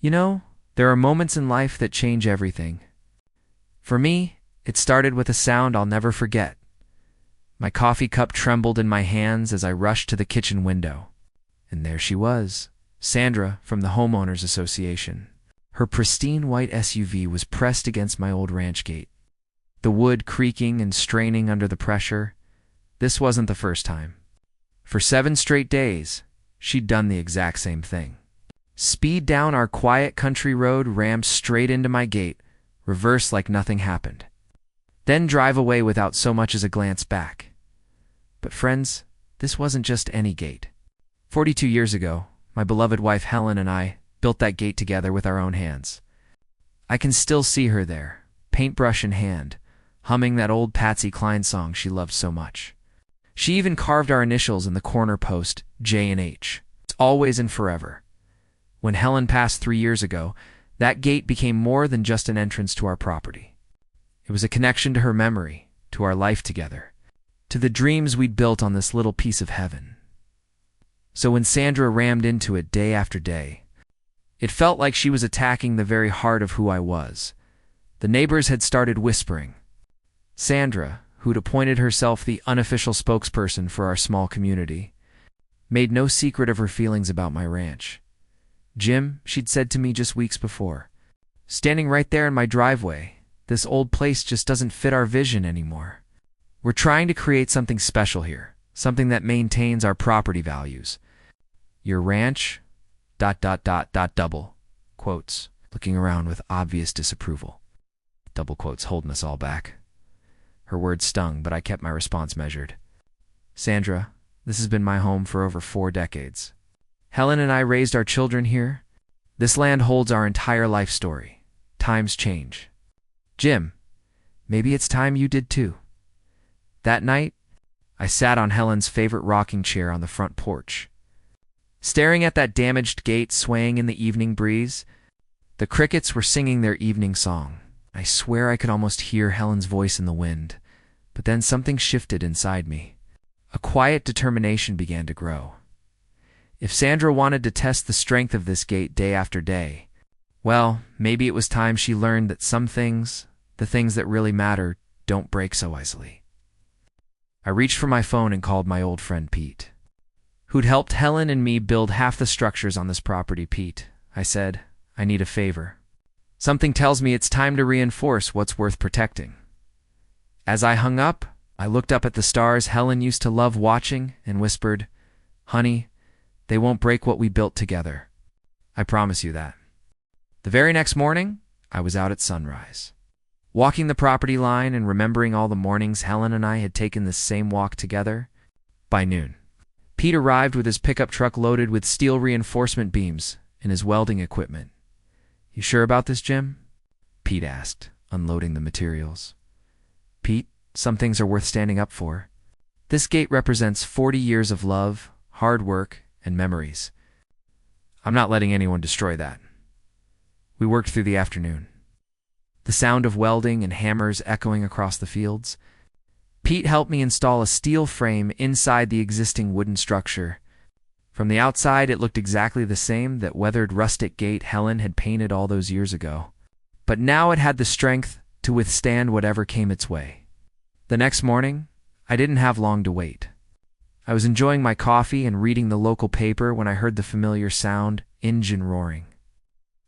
You know, there are moments in life that change everything. For me, it started with a sound I'll never forget. My coffee cup trembled in my hands as I rushed to the kitchen window. And there she was, Sandra from the Homeowners Association. Her pristine white SUV was pressed against my old ranch gate, the wood creaking and straining under the pressure. This wasn't the first time. For 7 straight days, she'd done the exact same thing. Speed down our quiet country road, rammed straight into my gate, reverse like nothing happened. Then drive away without so much as a glance back. But friends, this wasn't just any gate. 42 years ago, my beloved wife Helen and I built that gate together with our own hands. I can still see her there, paintbrush in hand, humming that old Patsy Cline song she loved so much. She even carved our initials in the corner post, J and H. It's always and forever. When Helen passed 3 years ago, that gate became more than just an entrance to our property. It was a connection to her memory, to our life together, to the dreams we'd built on this little piece of heaven. So when Sandra rammed into it day after day, it felt like she was attacking the very heart of who I was. The neighbors had started whispering. Sandra, who'd appointed herself the unofficial spokesperson for our small community, made no secret of her feelings about my ranch. Jim, she'd said to me just weeks before, standing right there in my driveway, this old place just doesn't fit our vision anymore. We're trying to create something special here, something that maintains our property values. Your ranch, ... double quotes, looking around with obvious disapproval. Double quotes holding us all back. Her words stung, but I kept my response measured. Sandra, this has been my home for over 4 decades. Helen and I raised our children here. This land holds our entire life story. Times change. Jim, maybe it's time you did too. That night, I sat on Helen's favorite rocking chair on the front porch. Staring at that damaged gate swaying in the evening breeze, the crickets were singing their evening song. I swear I could almost hear Helen's voice in the wind, but then something shifted inside me. A quiet determination began to grow. If Sandra wanted to test the strength of this gate day after day, well, maybe it was time she learned that some things, the things that really matter, don't break so easily. I reached for my phone and called my old friend Pete, who'd helped Helen and me build half the structures on this property. Pete, I said, I need a favor. Something tells me it's time to reinforce what's worth protecting. As I hung up, I looked up at the stars Helen used to love watching and whispered, Honey, they won't break what we built together. I promise you that. The very next morning, I was out at sunrise, walking the property line and remembering all the mornings Helen and I had taken this same walk together. By noon, Pete arrived with his pickup truck loaded with steel reinforcement beams and his welding equipment. You sure about this, Jim? Pete asked, unloading the materials. Pete, some things are worth standing up for. This gate represents 40 years of love, hard work, and memories. I'm not letting anyone destroy that. We worked through the afternoon, the sound of welding and hammers echoing across the fields. Pete helped me install a steel frame inside the existing wooden structure. From the outside, it looked exactly the same, that weathered rustic gate Helen had painted all those years ago. But now it had the strength to withstand whatever came its way. The next morning, I didn't have long to wait. I was enjoying my coffee and reading the local paper when I heard the familiar sound, engine roaring.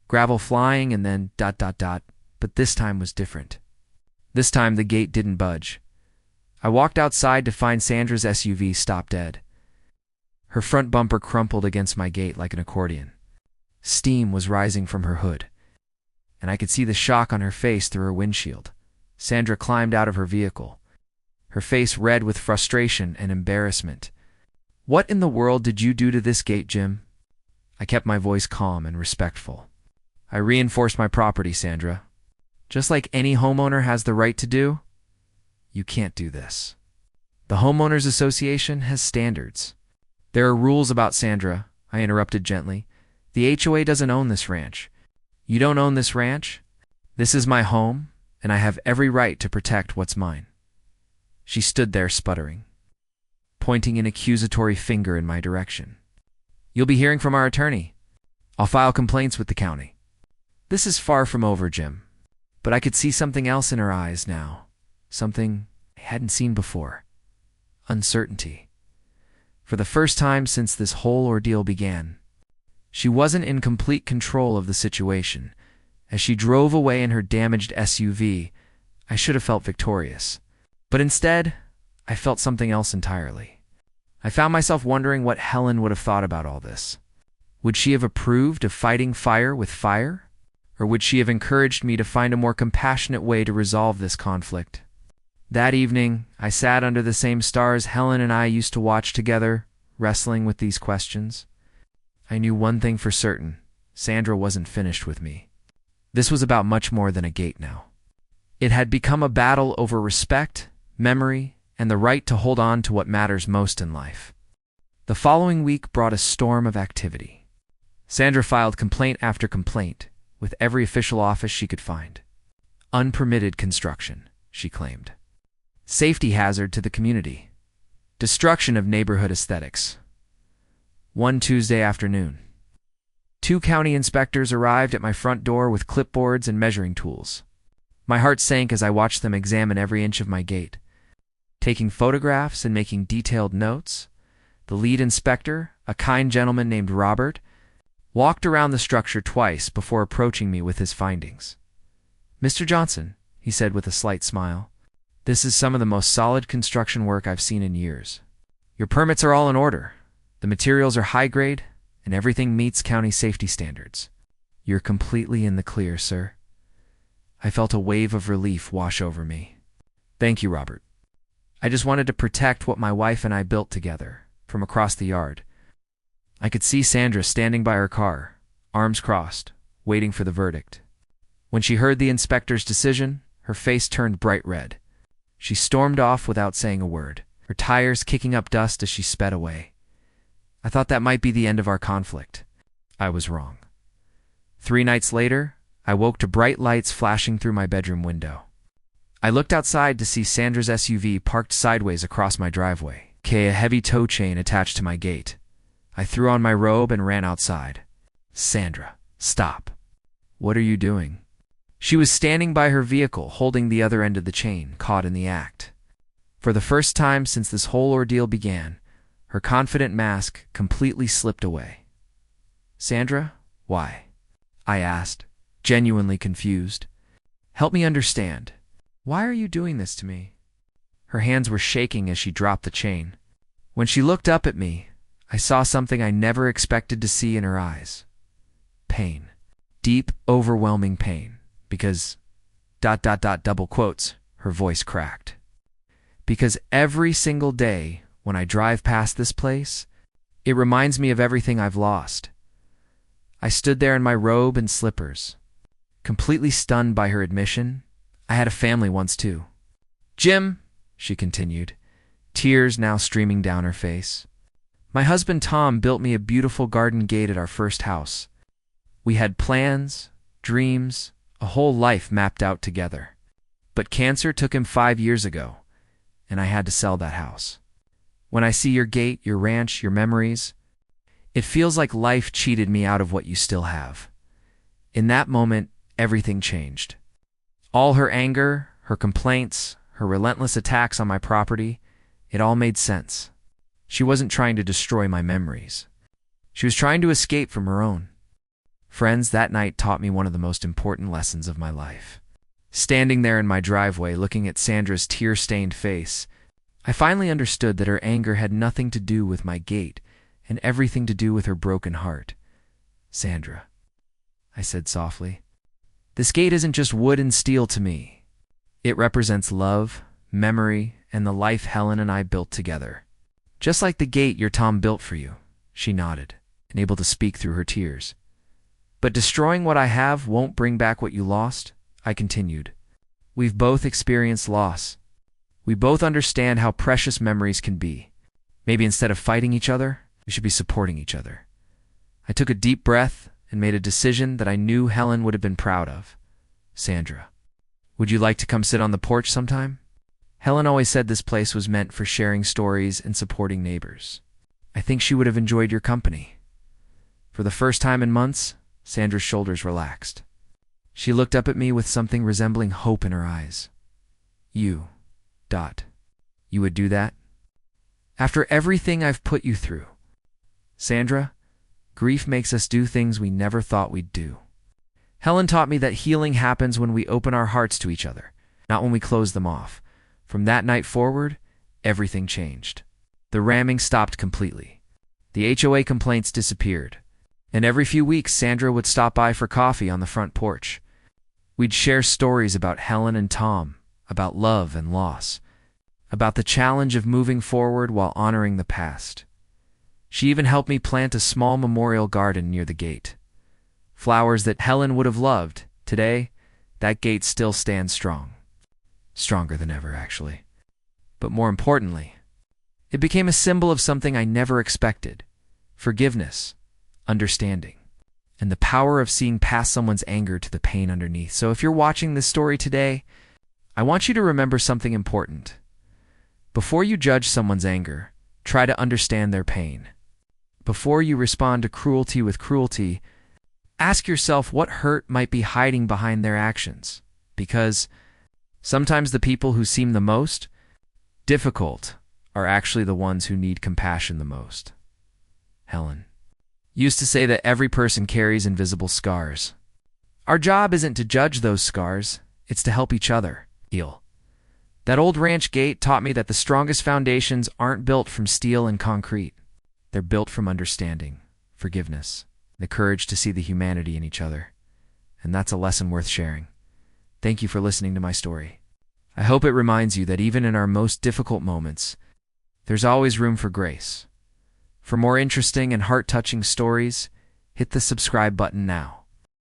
Gravel flying and then ... but this time was different. This time the gate didn't budge. I walked outside to find Sandra's SUV stopped dead. Her front bumper crumpled against my gate like an accordion. Steam was rising from her hood, and I could see the shock on her face through her windshield. Sandra climbed out of her vehicle, her face red with frustration and embarrassment. What in the world did you do to this gate, Jim? I kept my voice calm and respectful. I reinforced my property, Sandra. Just like any homeowner has the right to do, you can't do this. The Homeowners Association has standards. There are rules about Sandra, I interrupted gently. The HOA doesn't own this ranch. You don't own this ranch? This is my home, and I have every right to protect what's mine. She stood there sputtering, pointing an accusatory finger in my direction. You'll be hearing from our attorney. I'll file complaints with the county. This is far from over, Jim. But I could see something else in her eyes now. Something I hadn't seen before. Uncertainty. For the first time since this whole ordeal began. She wasn't in complete control of the situation. As she drove away in her damaged SUV, I should have felt victorious. But instead, I felt something else entirely. I found myself wondering what Helen would have thought about all this. Would she have approved of fighting fire with fire? Or would she have encouraged me to find a more compassionate way to resolve this conflict? That evening, I sat under the same stars Helen and I used to watch together, wrestling with these questions. I knew one thing for certain. Sandra wasn't finished with me. This was about much more than a gate now. It had become a battle over respect, memory, and the right to hold on to what matters most in life. The following week brought a storm of activity. Sandra filed complaint after complaint, with every official office she could find. Unpermitted construction, she claimed. Safety hazard to the community. Destruction of neighborhood aesthetics. One Tuesday afternoon. 2 county inspectors arrived at my front door with clipboards and measuring tools. My heart sank as I watched them examine every inch of my gate. Taking photographs and making detailed notes, the lead inspector, a kind gentleman named Robert, walked around the structure twice before approaching me with his findings. "Mr. Johnson," he said with a slight smile, "this is some of the most solid construction work I've seen in years. Your permits are all in order. The materials are high grade, and everything meets county safety standards. You're completely in the clear, sir." I felt a wave of relief wash over me. "Thank you, Robert. I just wanted to protect what my wife and I built together." From across the yard, I could see Sandra standing by her car, arms crossed, waiting for the verdict. When she heard the inspector's decision, her face turned bright red. She stormed off without saying a word, her tires kicking up dust as she sped away. I thought that might be the end of our conflict. I was wrong. 3 nights later, I woke to bright lights flashing through my bedroom window. I looked outside to see Sandra's SUV parked sideways across my driveway, a heavy tow chain attached to my gate. I threw on my robe and ran outside. "Sandra, stop. What are you doing?" She was standing by her vehicle, holding the other end of the chain, caught in the act. For the first time since this whole ordeal began, her confident mask completely slipped away. "Sandra, why?" I asked, genuinely confused. "Help me understand. Why are you doing this to me?" Her hands were shaking as she dropped the chain. When she looked up at me, I saw something I never expected to see in her eyes. Pain. Deep, overwhelming pain. Because... double quotes, her voice cracked. "Because every single day when I drive past this place, it reminds me of everything I've lost." I stood there in my robe and slippers, completely stunned by her admission. I had a family once too. "Jim," she continued, tears now streaming down her face, "my husband Tom built me a beautiful garden gate at our first house. We had plans, dreams, a whole life mapped out together. But cancer took him 5 years ago, and I had to sell that house. When I see your gate, your ranch, your memories, it feels like life cheated me out of what you still have." In that moment, everything changed. All her anger, her complaints, her relentless attacks on my property, it all made sense. She wasn't trying to destroy my memories. She was trying to escape from her own. Friends, that night taught me one of the most important lessons of my life. Standing there in my driveway, looking at Sandra's tear-stained face, I finally understood that her anger had nothing to do with my gate and everything to do with her broken heart. "Sandra," I said softly, "this gate isn't just wood and steel to me. It represents love, memory, and the life Helen and I built together. Just like the gate your Tom built for you." She nodded, unable to speak through her tears. "But destroying what I have won't bring back what you lost," I continued. "We've both experienced loss. We both understand how precious memories can be. Maybe instead of fighting each other, we should be supporting each other." I took a deep breath and made a decision that I knew Helen would have been proud of. "Sandra, would you like to come sit on the porch sometime?" Helen always said this place was meant for sharing stories and supporting neighbors. I think she would have enjoyed your company. For the first time in months, Sandra's shoulders relaxed. She looked up at me with something resembling hope in her eyes. You would do that? After everything I've put you through. Sandra, grief makes us do things we never thought we'd do. Helen taught me that healing happens when we open our hearts to each other, not when we close them off. From that night forward, everything changed. The ramming stopped completely. The HOA complaints disappeared. And every few weeks, Sandra would stop by for coffee on the front porch. We'd share stories about Helen and Tom, about love and loss, about the challenge of moving forward while honoring the past. She even helped me plant a small memorial garden near the gate. Flowers that Helen would have loved. Today, that gate still stands strong. Stronger than ever, actually. But more importantly, it became a symbol of something I never expected: forgiveness, understanding, and the power of seeing past someone's anger to the pain underneath. So if you're watching this story today, I want you to remember something important. Before you judge someone's anger, try to understand their pain. Before you respond to cruelty with cruelty, ask yourself what hurt might be hiding behind their actions. Because sometimes the people who seem the most difficult are actually the ones who need compassion the most. Helen used to say that every person carries invisible scars. Our job isn't to judge those scars, it's to help each other heal. That old ranch gate taught me that the strongest foundations aren't built from steel and concrete. They're built from understanding, forgiveness, the courage to see the humanity in each other. And that's a lesson worth sharing. Thank you for listening to my story. I hope it reminds you that even in our most difficult moments, there's always room for grace. For more interesting and heart-touching stories, hit the subscribe button now.